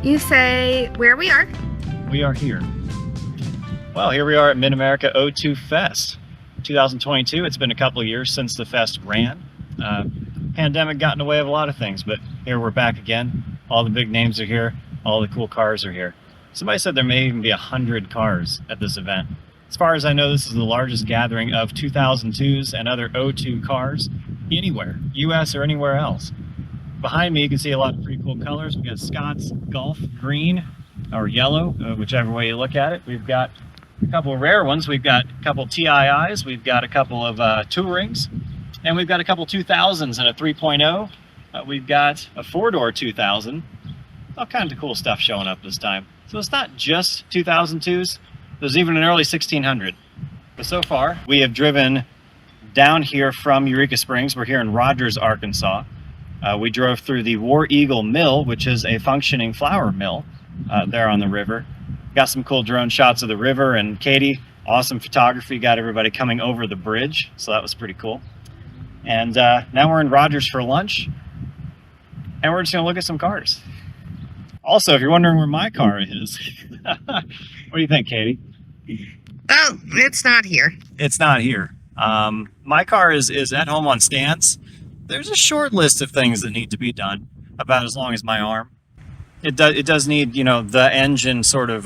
You say where we are. We are here. Well, here we are at Mid-America O2 Fest 2022. It's been a couple of years since the fest ran. Pandemic got in the way of a lot of things, but here we're back again. All the big names are here. All the cool cars are here. Somebody said there may even be 100 cars at this event. As far as I know, this is the largest gathering of 2002s and other O2 cars anywhere, US or anywhere else. Behind me, you can see a lot of pretty cool colors. We've got Scott's Golf green or yellow, whichever way you look at it. We've got a couple of rare ones. We've got a couple TIIs. We've got a couple of Tourings. And we've got a couple 2000s and a 3.0. We've got a four-door 2000. All kinds of cool stuff showing up this time. So it's not just 2002s. There's even an early 1600. But so far, we have driven down here from Eureka Springs. We're here in Rogers, Arkansas. We drove through the War Eagle Mill, which is a functioning flour mill there on the river. Got some cool drone shots of the river, and Katie, awesome photography, got everybody coming over the bridge, so that was pretty cool. And now we're in Rogers for lunch, and we're just gonna look at some cars. Also, if you're wondering where my car is, what do you think, Katie? Oh, it's not here. It's not here. My car is at home on stands. There's a short list of things that need to be done, about as long as my arm. It does need, you know, the engine sort of,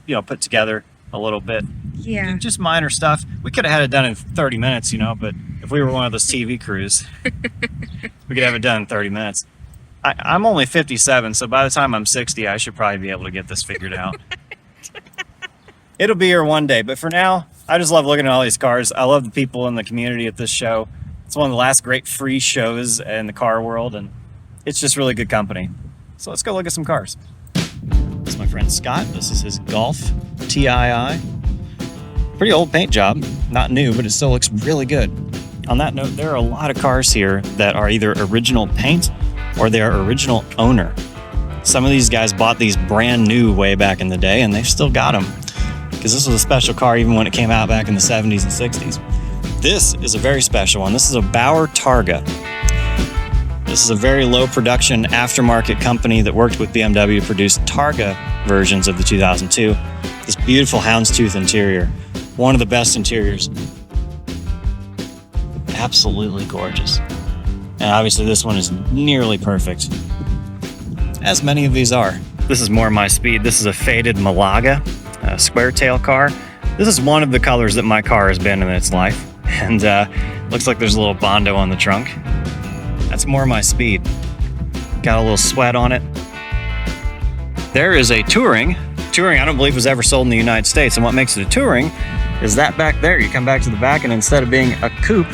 you know, put together a little bit. Yeah. Just minor stuff. We could have had it done in 30 minutes, you know, but if we were one of those TV crews, we could have it done in 30 minutes. I'm only 57, so by the time I'm 60, I should probably be able to get this figured out. It'll be here one day, but for now, I just love looking at all these cars. I love the people in the community at this show. It's one of the last great free shows in the car world, and it's just really good company. So let's go look at some cars. This is my friend Scott. This is his Golf TII. Pretty old paint job. Not new, but it still looks really good. On that note, there are a lot of cars here that are either original paint or they are original owner. Some of these guys bought these brand new way back in the day, and they've still got them. Because this was a special car even when it came out back in the 70s and 60s. This is a very special one. This is a Bauer Targa. This is a very low production aftermarket company that worked with BMW to produce Targa versions of the 2002. This beautiful houndstooth interior. One of the best interiors. Absolutely gorgeous. And obviously this one is nearly perfect. As many of these are. This is more my speed. This is a faded Malaga, a square tail car. This is one of the colors that my car has been in its life. And looks like there's a little Bondo on the trunk. That's more my speed. Got a little sweat on it. There is a Touring. Touring, I don't believe, was ever sold in the United States. And what makes it a Touring is that back there. You come back to the back, and instead of being a coupe,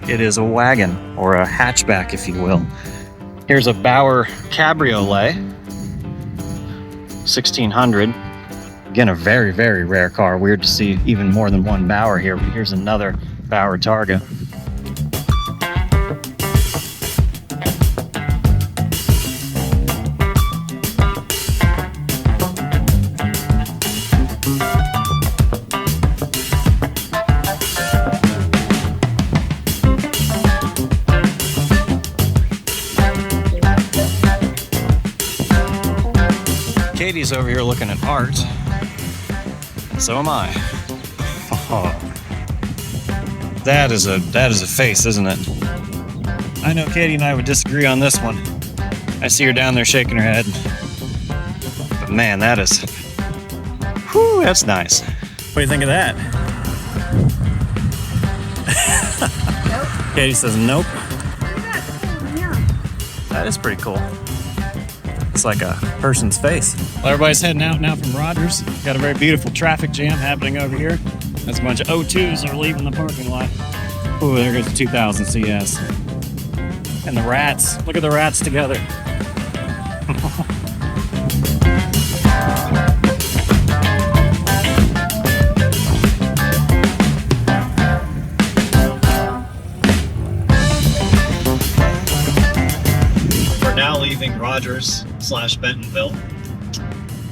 it is a wagon, or a hatchback, if you will. Here's a Bauer Cabriolet, 1600. Again, a very, very rare car. Weird to see even more than one Bauer here, but here's another Bauer Targa. Katie's over here looking at art. So am I. Oh. That is a face, isn't it? I know Katie and I would disagree on this one. I see her down there shaking her head. But man, that is... Whew, that's nice. What do you think of that? Nope. Katie says nope. That is pretty cool. It's like a person's face. Well, everybody's heading out now from Rogers. Got a very beautiful traffic jam happening over here. There's a bunch of O2s that are leaving the parking lot. Ooh, there goes the 2000 CS. And the rats. Look at the rats together. We're now leaving Rogers/Bentonville.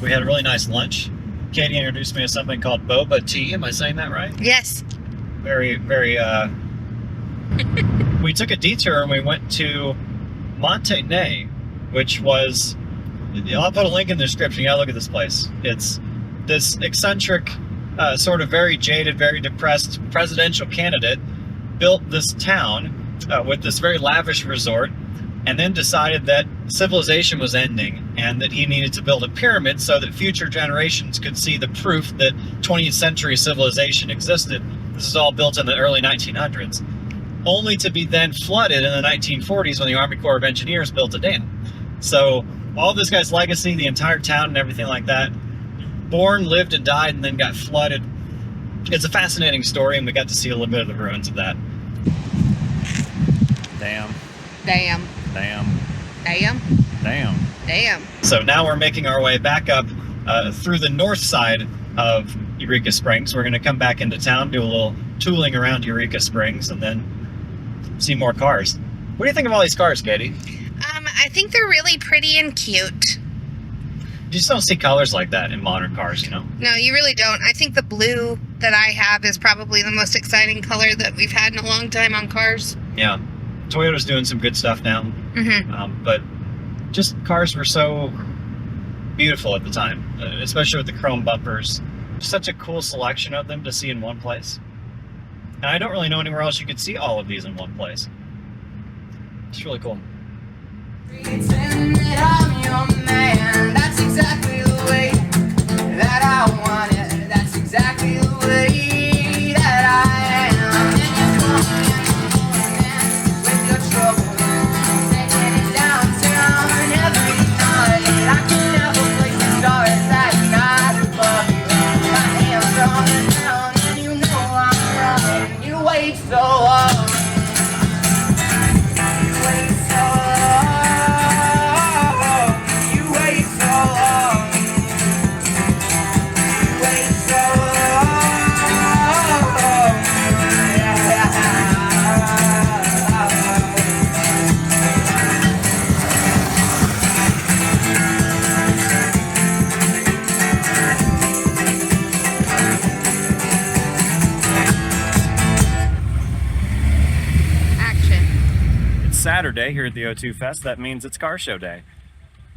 We had a really nice lunch. Katie introduced me to something called boba tea. Am I saying that right? Yes. Very, we took a detour and we went to Montaignac, which was I'll put a link in the description. You gotta look at this place. It's this eccentric, sort of very jaded, very depressed presidential candidate built this town with this very lavish resort, and then decided that civilization was ending and that he needed to build a pyramid so that future generations could see the proof that 20th century civilization existed. This is all built in the early 1900s, only to be then flooded in the 1940s when the Army Corps of Engineers built a dam. So all this guy's legacy, the entire town and everything like that, born, lived, and died, and then got flooded. It's a fascinating story, and we got to see a little bit of the ruins of that. Damn. Damn. Damn. Damn. Damn. Damn. So now we're making our way back up through the north side of Eureka Springs. We're going to come back into town, do a little tooling around Eureka Springs, and then see more cars. What do you think of all these cars, Katie? I think they're really pretty and cute. You just don't see colors like that in modern cars, you know? No, you really don't. I think the blue that I have is probably the most exciting color that we've had in a long time on cars. Yeah. Toyota's doing some good stuff now. Mm-hmm. But just cars were so beautiful at the time, especially with the chrome bumpers. Such a cool selection of them to see in one place. And I don't really know anywhere else you could see all of these in one place. It's really cool. Pretend that I'm your man. That's exactly the way that I want it. That's exactly the way that I am. And you're coming with your trouble, taking it downtown every night. I can never place the stars that night above you. My hands on the ground, and you know I'm right. You wait so long. You wait so long. Saturday here at the O2 Fest. That means it's car show day.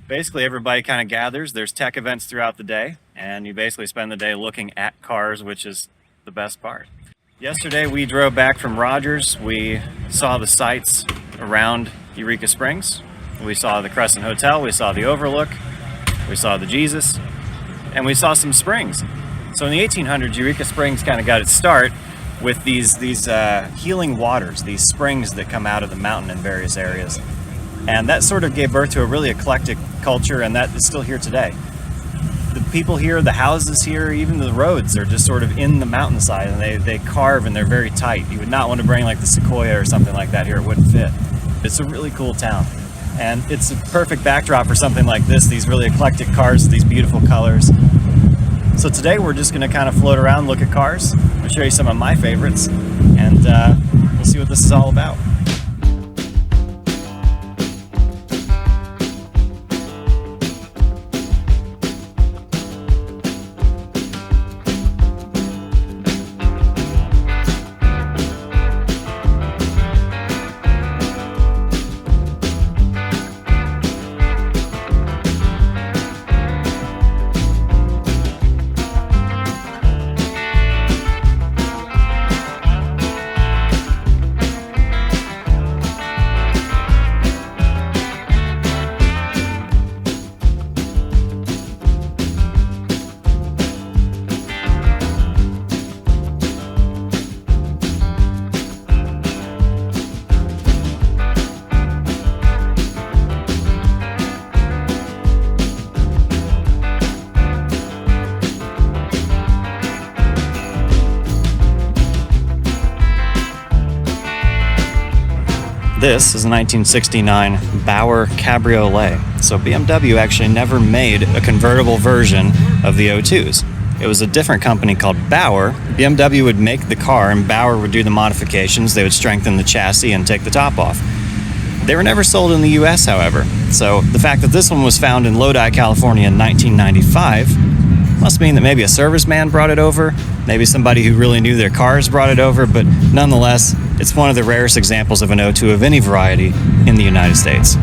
Basically everybody kind of gathers. There's tech events throughout the day, and you basically spend the day looking at cars, which is the best part. Yesterday we drove back from Rogers. We saw the sights around Eureka Springs. We saw the Crescent Hotel, we saw the Overlook, we saw the Jesus, and we saw some springs. So in the 1800s, Eureka Springs kind of got its start with these healing waters, these springs that come out of the mountain in various areas. And that sort of gave birth to a really eclectic culture, and that is still here today. The people here, the houses here, even the roads are just sort of in the mountainside, and they carve and they're very tight. You would not want to bring like the Sequoia or something like that here, it wouldn't fit. It's a really cool town. And it's a perfect backdrop for something like this, these really eclectic cars, these beautiful colors. So today we're just going to kind of float around, look at cars. I'll show you some of my favorites, and we'll see what this is all about. This is a 1969 Bauer Cabriolet. So BMW actually never made a convertible version of the O2s. It was a different company called Bauer. BMW would make the car and Bauer would do the modifications. They would strengthen the chassis and take the top off. They were never sold in the US, however. So the fact that this one was found in Lodi, California in 1995 must mean that maybe a serviceman brought it over, maybe somebody who really knew their cars brought it over, but nonetheless, it's one of the rarest examples of an O2 of any variety in the United States.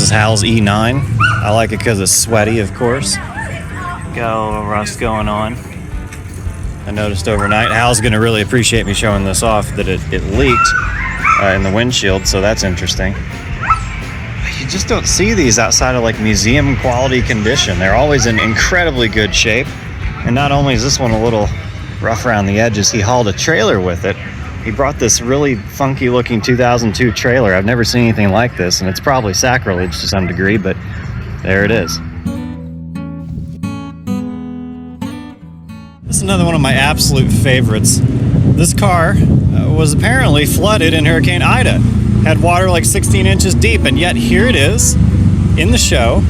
is Hal's E9. I like it because it's sweaty, of course. Got a little rust going on. I noticed overnight. Hal's going to really appreciate me showing this off, that it leaked in the windshield, so that's interesting. You just don't see these outside of like museum quality condition. They're always in incredibly good shape. And not only is this one a little rough around the edges, he hauled a trailer with it. He brought this really funky looking 2002 trailer. I've never seen anything like this, and it's probably sacrilege to some degree, but there it is. This is another one of my absolute favorites. This car was apparently flooded in Hurricane Ida. Had water like 16 inches deep, and yet here it is in the show,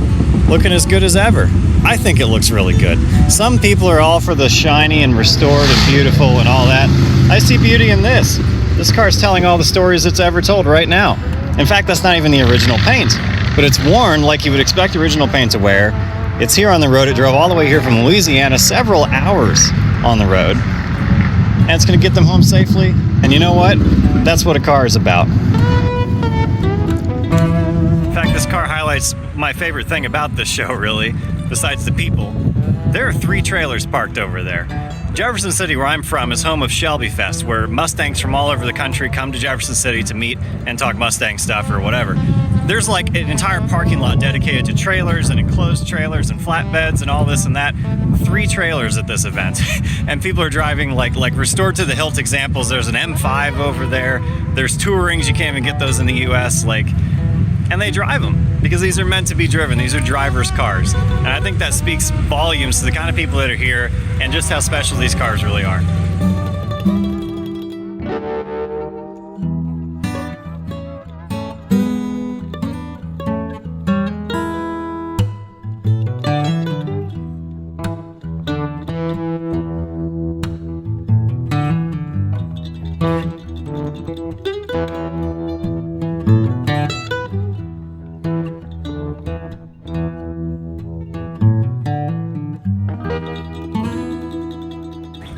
looking as good as ever. I think it looks really good. Some people are all for the shiny and restored and beautiful and all that. I see beauty in this. This car's telling all the stories it's ever told right now. In fact, that's not even the original paint, but it's worn like you would expect original paint to wear. It's here on the road. It drove all the way here from Louisiana, several hours on the road, and it's going to get them home safely. And you know what? That's what a car is about. In fact, this car highlights my favorite thing about this show, really, besides the people. There are 3 trailers parked over there. Jefferson City, where I'm from, is home of Shelby Fest, where Mustangs from all over the country come to Jefferson City to meet and talk Mustang stuff or whatever. There's like an entire parking lot dedicated to trailers and enclosed trailers and flatbeds and all this and that. 3 trailers at this event. And people are driving like restored to the hilt examples. There's an M5 over there. There's Tourings, you can't even get those in the US. And they drive them because these are meant to be driven. These are drivers' cars. And I think that speaks volumes to the kind of people that are here and just how special these cars really are.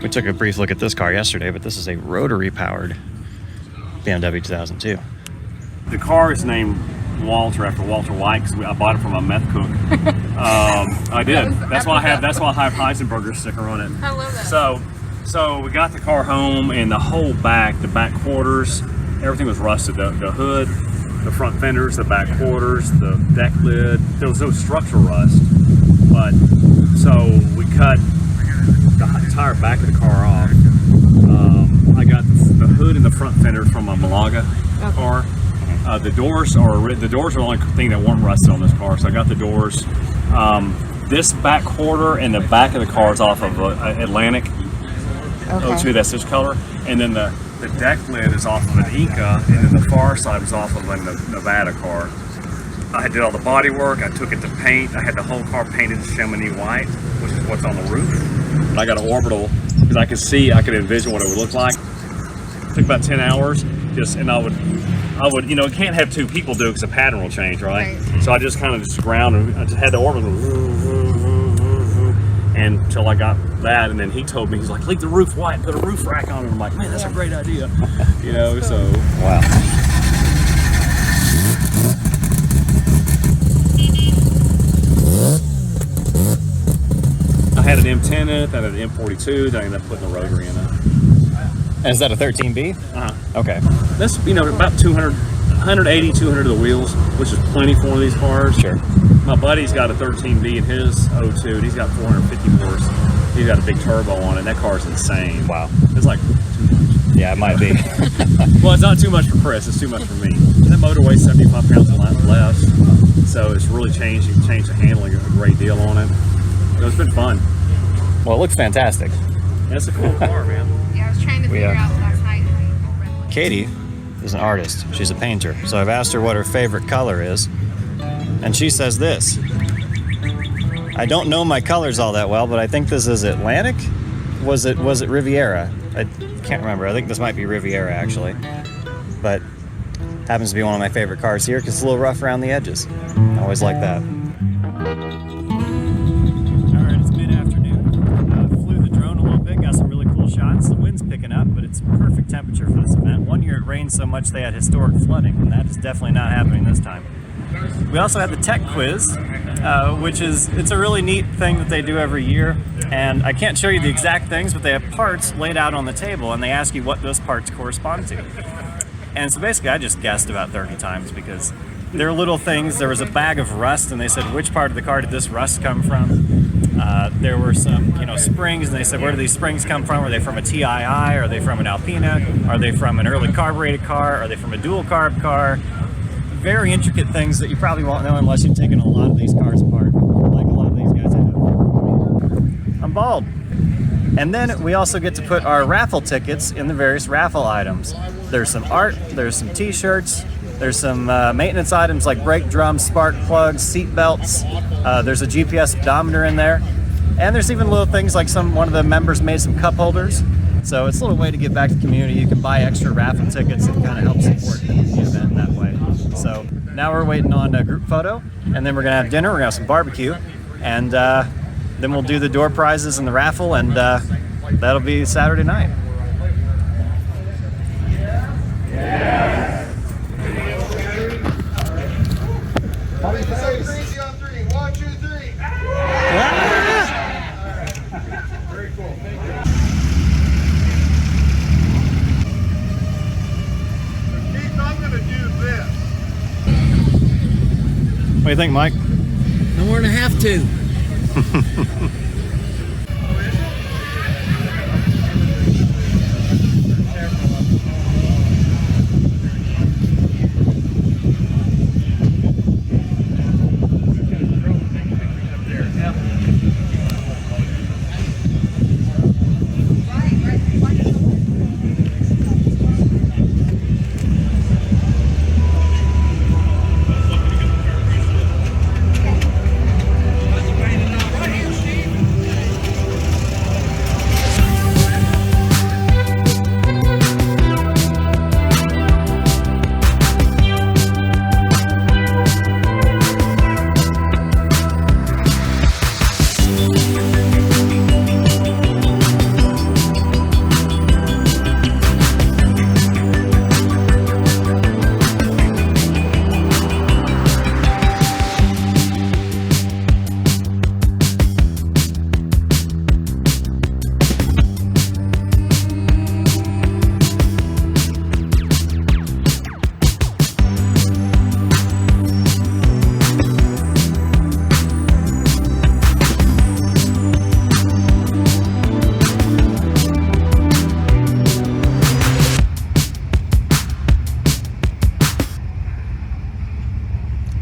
We took a brief look at this car yesterday, but this is a rotary-powered BMW 2002. The car is named Walter after Walter White because I bought it from a meth cook. I did. That's why I have Heisenberger's sticker on it. I love that. So we got the car home, and the whole back, the back quarters, everything was rusted. The hood, the front fenders, the back quarters, the deck lid. There was no structural rust, but so we cut the entire back of the car off. I got the hood and the front fender from a Malaga car. The doors are the only thing that weren't rusted on this car, so I got the doors. This back quarter and the back of the car is off of Atlantic O2, that's this color, and then the deck lid is off of an Inca, and then the far side was off of a Nevada car. I did all the body work. I took it to paint. I had the whole car painted Chamonix white, which is what's on the roof. And I got an orbital because I could envision what it would look like. It took about 10 hours. And I would, you can't have 2 people do it because the pattern will change, right? So I just kind of ground and I just had the orbital and until I got that, and then he told me, he's like, leave the roof white and put a roof rack on it. I'm like, man, that's a great idea. So Wow. I had an M10 in it, then I had an M42, then I ended up putting a rotary in it. And is that a 13B? Okay. That's, about 180, 200 of the wheels, which is plenty for one of these cars. Sure. My buddy's got a 13B in his 02, and he's got 450 horse. He's got a big turbo on it, and that car's insane. Wow. It's like too much. Yeah, it might be. Well, it's not too much for Chris, it's too much for me. And that motor weighs 75 pounds less, so it's really changed the handling a great deal on it. It's been fun. Well, it looks fantastic. That's a cool car, man. Yeah, I was trying to figure out last night. Katie is an artist. She's a painter. So I've asked her what her favorite color is, and she says this. I don't know my colors all that well, but I think this is Atlantic. Was it Riviera? I can't remember. I think this might be Riviera actually, but happens to be one of my favorite cars here because it's a little rough around the edges. I always like that. All right, it's mid-afternoon. Flew the drone a little bit, got some really cool shots. The wind's picking up, but it's perfect temperature for this event. One year it rained so much they had historic flooding, and that is definitely not happening this time. We also had the tech quiz, which it's a really neat thing that they do every year. And I can't show you the exact things, but they have parts laid out on the table, and they ask you what those parts correspond to. And so basically, I just guessed about 30 times because they're little things. There was a bag of rust, and they said, which part of the car did this rust come from? There were some, springs, and they said, where do these springs come from? Are they from a TII? Are they from an Alpina? Are they from an early carbureted car? Are they from a dual carb car? Very intricate things that you probably won't know unless you've taken a lot of these cars apart, like a lot of these guys have. I'm bald. And then we also get to put our raffle tickets in the various raffle items. There's some art, there's some t-shirts, there's some maintenance items like brake drums, spark plugs, seat belts. There's a GPS odometer in there. And there's even little things like one of the members made some cup holders. So it's a little way to give back to the community. You can buy extra raffle tickets and kind of help support the event that way. So now we're waiting on a group photo, and then we're gonna have dinner, we're gonna have some barbecue, and then we'll do the door prizes and the raffle, and that'll be Saturday night. Crazy on three. 1, 2, 3. Very cool. Thank you. Keith, I'm going to do this. What do you think, Mike? No more than I have to.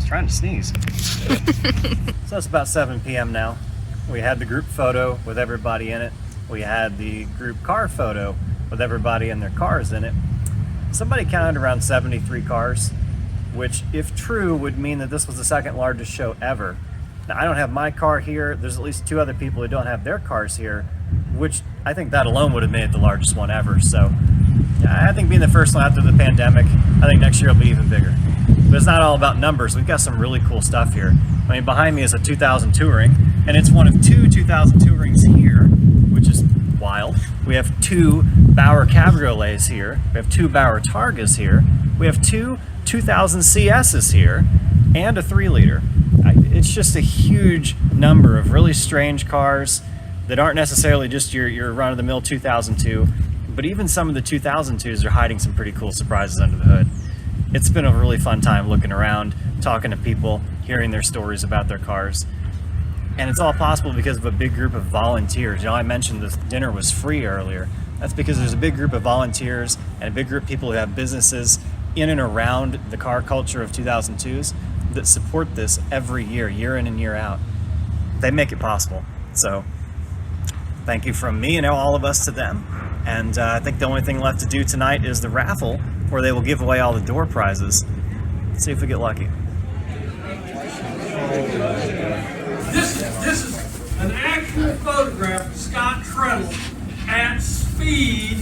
Trying to sneeze. So it's about 7 p.m. now. We had the group photo with everybody in it. We had the group car photo with everybody and their cars in it. Somebody counted around 73 cars, which, if true, would mean that this was the second largest show ever. Now, I don't have my car here. There's at least 2 other people who don't have their cars here, which I think that alone would have made it the largest one ever. So I think being the first one after the pandemic, I think next year will be even bigger. But it's not all about numbers. We've got some really cool stuff here. I mean, behind me is a 2000 Touring, and it's one of 2 2000 Tourings here, which is wild. We have 2 Bauer Cabriolets here. We have 2 Bauer Targas here. We have 2 2000 CSs here, and a 3-liter. It's just a huge number of really strange cars that aren't necessarily just your run-of-the-mill 2002, but even some of the 2002s are hiding some pretty cool surprises under the hood. It's been a really fun time looking around, talking to people, hearing their stories about their cars. And it's all possible because of a big group of volunteers. I mentioned this dinner was free earlier. That's because there's a big group of volunteers and a big group of people who have businesses in and around the car culture of 2002s that support this every year, year in and year out. They make it possible. So thank you from me and all of us to them. And I think the only thing left to do tonight is the raffle, where they will give away all the door prizes. Let's see if we get lucky. This is an actual photograph of Scott Treadle at speed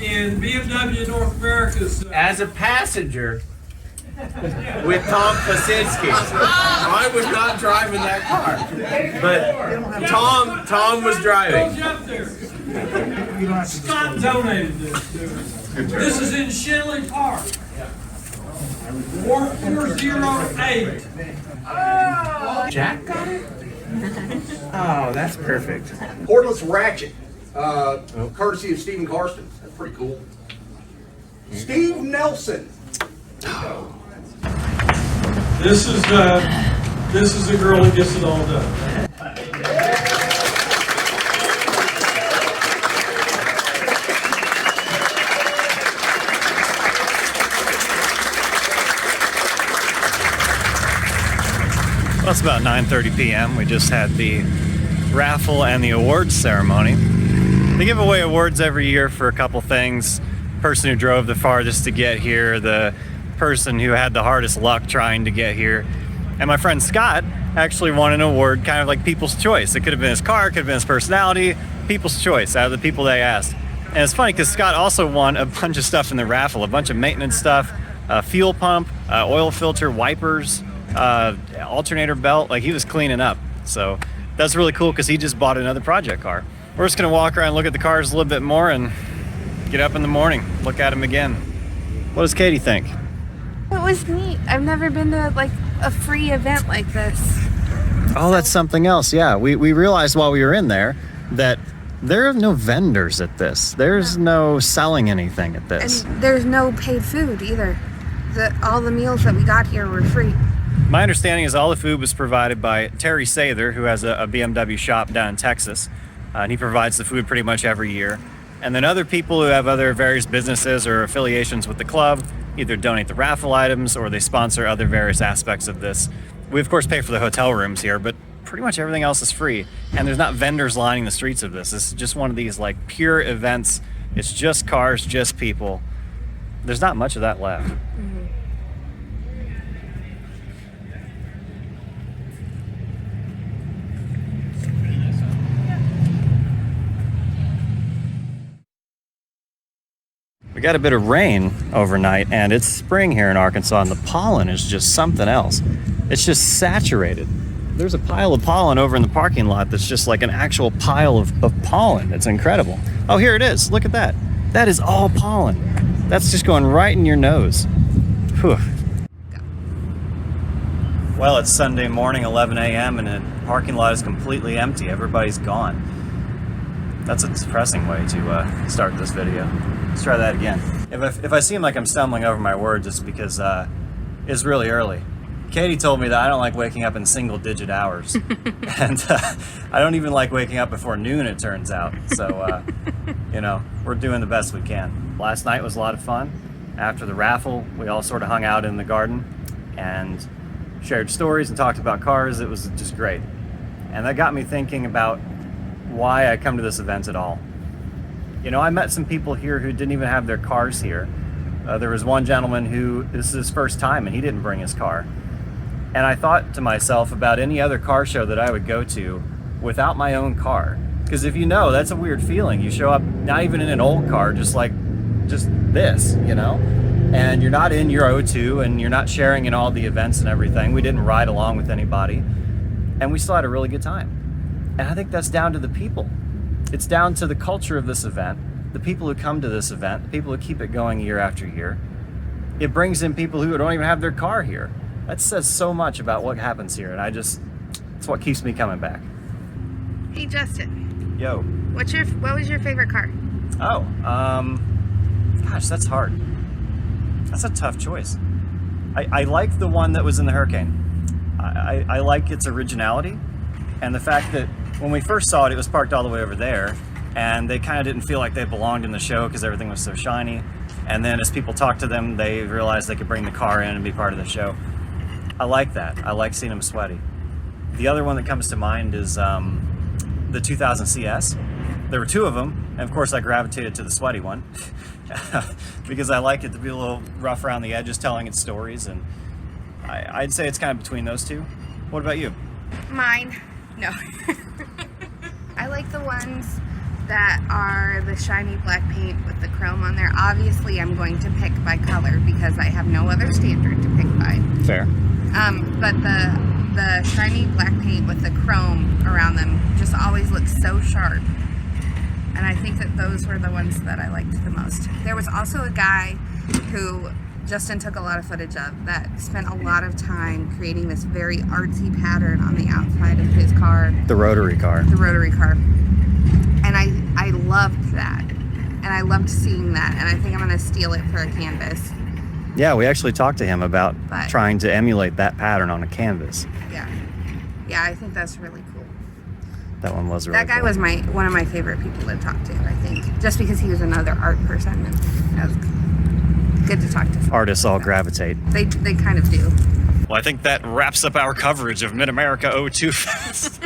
in BMW North America's. As a passenger with Tom Kosinski. I was not driving that car, but Tom was driving. Up there. Scott donated this to us. This is in Shenley Park. 4408. Jack got it? Oh, that's perfect. Cordless ratchet, courtesy of Stephen Carston. That's pretty cool. Steve Nelson. This is the girl that gets it all done. Well, it's about 9:30 p.m. We just had the raffle and the awards ceremony. They give away awards every year for a couple things. Person who drove the farthest to get here, the person who had the hardest luck trying to get here. And my friend Scott actually won an award, kind of like People's Choice. It could have been his car, it could have been his personality, People's Choice out of the people they asked. And it's funny because Scott also won a bunch of stuff in the raffle, a bunch of maintenance stuff, a fuel pump, oil filter, wipers, alternator belt. Like, he was cleaning up. So that's really cool because he just bought another project car. We're just gonna walk around and look at the cars a little bit more and get up in the morning, look at them again. What does Katie think? It was neat. I've never been to like a free event like this. Oh, that's something else. Yeah, we realized while we were in there that there are no vendors at this. There's no selling anything at this. And there's no paid food either. All the meals that we got here were free. My understanding is all the food was provided by Terry Sather, who has a BMW shop down in Texas. And he provides the food pretty much every year. And then other people who have other various businesses or affiliations with the club either donate the raffle items or they sponsor other various aspects of this. We of course pay for the hotel rooms here, but pretty much everything else is free. And there's not vendors lining the streets of this. This is just one of these like pure events. It's just cars, just people. There's not much of that left. Mm-hmm. We got a bit of rain overnight, and it's spring here in Arkansas, and the pollen is just something else. It's just saturated. There's a pile of pollen over in the parking lot that's just like an actual pile of pollen. It's incredible. Oh, here it is. Look at that. That is all pollen. That's just going right in your nose. Whew. Well, it's Sunday morning, 11 a.m., and the parking lot is completely empty. Everybody's gone. That's a depressing way to start this video. Let's try that again. If I seem like I'm stumbling over my words, it's because it's really early. Katie told me that I don't like waking up in single-digit hours. And I don't even like waking up before noon, it turns out. So, you know, we're doing the best we can. Last night was a lot of fun. After the raffle, we all sort of hung out in the garden and shared stories and talked about cars. It was just great. And that got me thinking about why I come to this event at all. You know, I met some people here who didn't even have their cars here. There was one gentleman who, this is his first time and he didn't bring his car. And I thought to myself about any other car show that I would go to without my own car. Because if you know, that's a weird feeling. You show up not even in an old car, just this, you know? And you're not in your O2 and you're not sharing in all the events and everything. We didn't ride along with anybody. And we still had a really good time. And I think that's down to the people. It's down to the culture of this event, the people who come to this event, the people who keep it going year after year. It brings in people who don't even have their car here. That says so much about what happens here, and it's what keeps me coming back. Hey Justin. Yo. What was your favorite car? Oh, gosh, that's hard. That's a tough choice. I like the one that was in the Hurricane. I like its originality and the fact that when we first saw it, it was parked all the way over there, and they kind of didn't feel like they belonged in the show because everything was so shiny. And then as people talked to them, they realized they could bring the car in and be part of the show. I like that. I like seeing them sweaty. The other one that comes to mind is the 2000 CS. There were two of them, and of course I gravitated to the sweaty one because I like it to be a little rough around the edges, telling its stories, and I'd say it's kind of between those two. What about you? Mine. No. I like the ones that are the shiny black paint with the chrome on there. Obviously, I'm going to pick by color because I have no other standard to pick by. Fair. But the shiny black paint with the chrome around them just always looks so sharp. And I think that those were the ones that I liked the most. There was also a guy who Justin took a lot of footage of that spent a lot of time creating this very artsy pattern on the outside of his car, The rotary car. the rotary car. And I loved that. And I loved seeing that. And I think I'm going to steal it for a canvas. Yeah, we actually talked to him about But- trying to emulate that pattern on a canvas. Yeah. Yeah, I think that's really cool. That one was really That guy cool. was one of my favorite people to talk to, I think. Just because he was another art person. And that was good to talk to. Artists all gravitate. They kind of do. Well, I think that wraps up our coverage of Mid-America 02 Fest.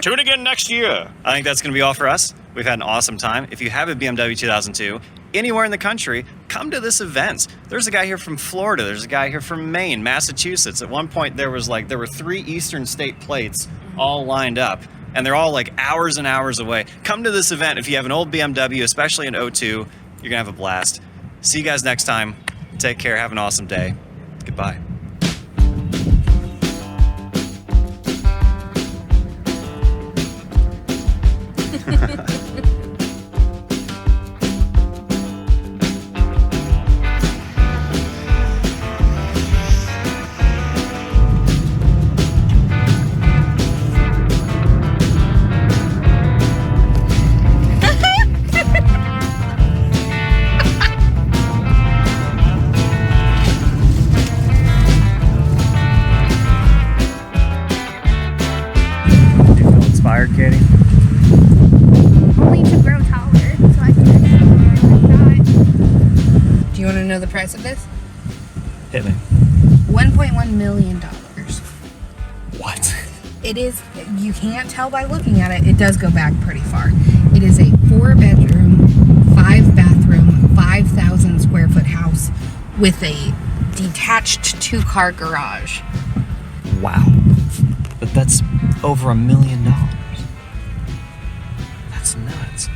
Tune again next year. I think that's going to be all for us. We've had an awesome time. If you have a BMW 2002, anywhere in the country, come to this event. There's a guy here from Florida. There's a guy here from Maine, Massachusetts. At one point, there were 3 Eastern state plates all lined up, and they're all like hours and hours away. Come to this event if you have an old BMW, especially an 02. You're going to have a blast. See you guys next time. Take care. Have an awesome day. Goodbye. Do you feel inspired, Katie? Only to grow taller, so I can actually do you want to know the price of this? Hit me. $1.1 million. What? It is, you can't tell by looking at it, it does go back pretty far. It is a 4-bedroom, 5-bathroom, 5,000 square foot house with a detached 2-car garage. Wow. But that's over $1 million. That's nuts.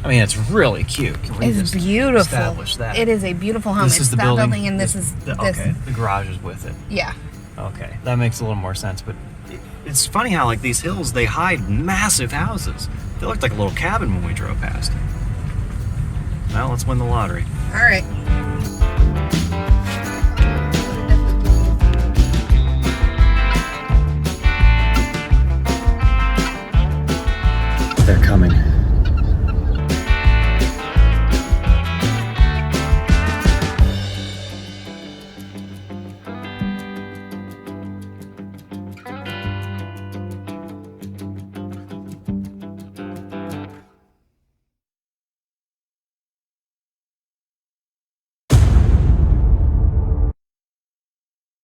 I mean, it's really cute. Can we It's just beautiful. establish that? It is a beautiful home. This it's is the that building. and this is this. Okay, the garage is with it. Yeah. Okay, that makes a little more sense. But it's funny how like these hills, they hide massive houses. They looked like a little cabin when we drove past. Well, let's win the lottery. All right. They're coming.